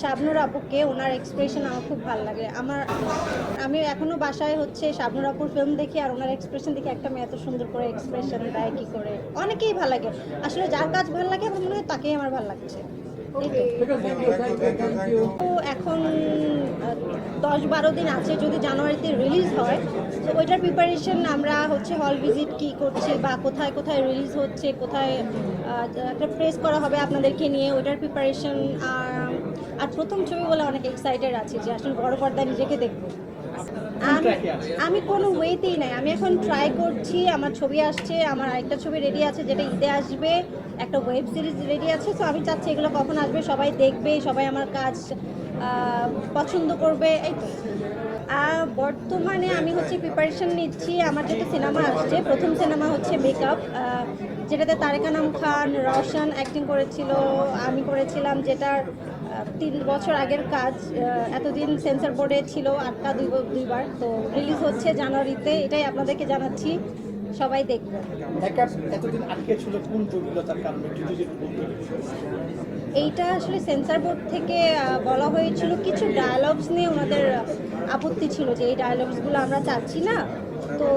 শাবনূর আপুকে, ওনার এক্সপ্রেশন আমার খুব ভালো লাগে। আমি এখনও বাসায় হচ্ছে শাবনূর আপুর ফিল্ম দেখি আর ওনার এক্সপ্রেশন দেখি, একটা মেয়ে এত সুন্দর করে এক্সপ্রেশন দেয় কী করে। অনেকেই ভালো লাগে, আসলে যার কাজ ভালো লাগে আমার মনে হয় তাকেই আমার ভালো লাগছে। তো এখন 10-12 দিন আছে, যদি জানুয়ারিতে রিলিজ হয় তো ওইটার প্রিপারেশন আমরা হচ্ছে হল ভিজিট কি করছি বা কোথায় কোথায় রিলিজ হচ্ছে, কোথায় একটা প্রেস করা হবে আপনাদেরকে নিয়ে, ওইটার প্রিপারেশন। আর প্রথম ছবি বলে অনেক এক্সাইটেড আছি যে আসলে বড় পর্দায় নিজেকে দেখবো। আমি কোনো ওয়েতেই নাই, আমি এখন ট্রাই করছি। আমার ছবি আসছে, আমার আরেকটা ছবি রেডি আছে যেটা ঈদে আসবে, একটা ওয়েব সিরিজ রেডি আছে। তো আমি চাচ্ছি এগুলো কখন আসবে, সবাই দেখবে, সবাই আমার কাজ পছন্দ করবে, এই তো। বর্তমানে আমি হচ্ছে প্রিপারেশন নিচ্ছি। আমার যেটা সিনেমা আসছে, প্রথম সিনেমা হচ্ছে মেকআপ, যেটাতে তারেক আনাম খান, রওশন অ্যাক্টিং করেছিল, আমি করেছিলাম, যেটার 3 বছর আগের কাজ। এতদিন সেন্সর বোর্ডে ছিল, 8টা 2বার। তো রিলিজ হচ্ছে জানুয়ারিতে, এটাই আপনাদেরকে জানাচ্ছি, সবাই দেখবেন। এতদিন আটকে ছিল কোন জটিলতার কারণে এইটা আসলে সেন্সর বোর্ড থেকে বলা হয়েছিল, কিছু ডায়ালগস নিয়ে ওনাদের আপত্তি ছিল যে এই ডায়ালগসগুলো আমরা চাচ্ছি না। তো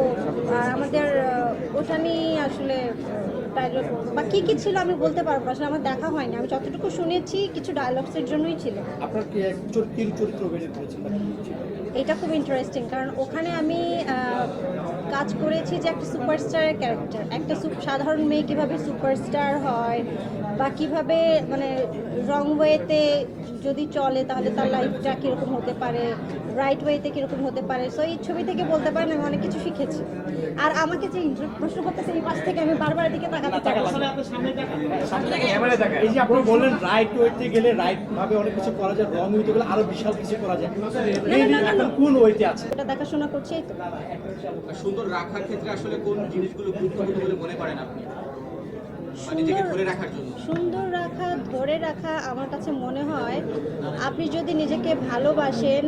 আমাদের ওটা নিয়ে আসলে ডায়লগ বা কী কী ছিল আমি বলতে পারবো না, আসলে আমার দেখা হয়নি। আমি যতটুকু শুনেছি কিছু ডায়ালগসের জন্যই ছিল। আপনার কি চরিত্র অভিনয় করেছেন? এটা খুব ইন্টারেস্টিং, কারণ ওখানে আমি কাজ করেছি যে একটা সুপারস্টারের ক্যারেক্টার, একটা সাধারণ মেয়ে কীভাবে সুপারস্টার হয় বা কীভাবে মানে রং ওয়েতে যদি চলে তাহলে তার লাইফটা কীরকম হতে পারে, রাইট ওয়েতে কীরকম হতে পারে। সো এই ছবি থেকে বলতে পারেন আমি অনেক কিছু শিখেছি। আর আমাকে যে প্রশ্ন করতেছে এই পাশ থেকে, আমি বারবার দিকে তাকাতে চাই। এই যে আপনি বললেন রাইট ওয়েতে গেলে রাইট ভাবে অনেক কিছু করা যায়, রং ওয়েতে গেলে আরো বিশাল কিছু করা যায়, কোন ওয়েতে আছে ওটা দেখাশোনা করছি। তো সুন্দর রাখার ক্ষেত্রে আসলে কোন জিনিসগুলো গুরুত্বপূর্ণ বলে মনে করেন আপনি, নিজেকে ধরে রাখার জন্য? সুন্দর রাখা, ধরে রাখা আমার কাছে মনে হয় আপনি যদি নিজেকে ভালোবাসেন,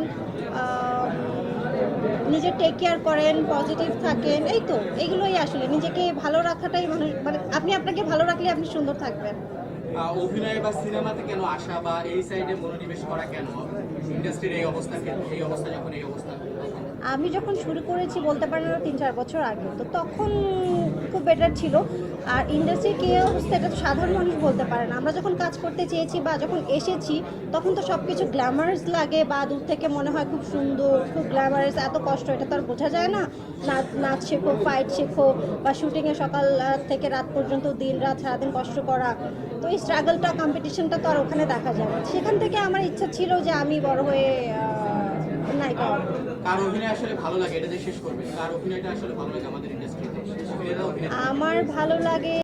নিজে টেক কেয়ার করেন, পজিটিভ থাকেন, এই তো এগুলোই আসলে নিজেকে ভালো রাখাটাই মানুষ, মানে আপনি আপনাকে ভালো রাখলে আপনি সুন্দর থাকবেন। অভিনয় বা সিনেমাতে কেন আসা বা এই সাইডে মনোনিবেশ করা কেন? ইন্ডাস্ট্রির এই অবস্থা যখন এই অবস্থা, আমি যখন শুরু করেছি বলতে পারেন 3-4 বছর আগে, তো তখন খুব বেটার ছিল। আর ইন্ডাস্ট্রির কী অবস্থা এটা তো সাধারণ মানুষ বলতে পারে না। আমরা যখন কাজ করতে চেয়েছি বা যখন এসেছি তখন তো সব কিছু গ্ল্যামারাস লাগে বা দূর থেকে মনে হয় খুব সুন্দর, খুব গ্ল্যামারাস, এত কষ্ট এটা তো আর বোঝা যায় না। নাচ শেখো, ফাইট শেখো, বা শুটিংয়ে সকাল থেকে রাত পর্যন্ত দিন রাত সারাদিন কষ্ট করা। তো এই স্ট্রাগলটা, কম্পিটিশনটা তো আর ওখানে দেখা যায় না। সেখান থেকে আমার ইচ্ছা ছিল যে আমি বড় হয়ে নায়িকা হব। কার অভিনয় আসলে ভালো লাগে, এটা যে শেষ করবে, কার অভিনয়টা আসলে ভালো লাগে আমাদের ইন্ডাস্ট্রিতে? আমার ভালো লাগে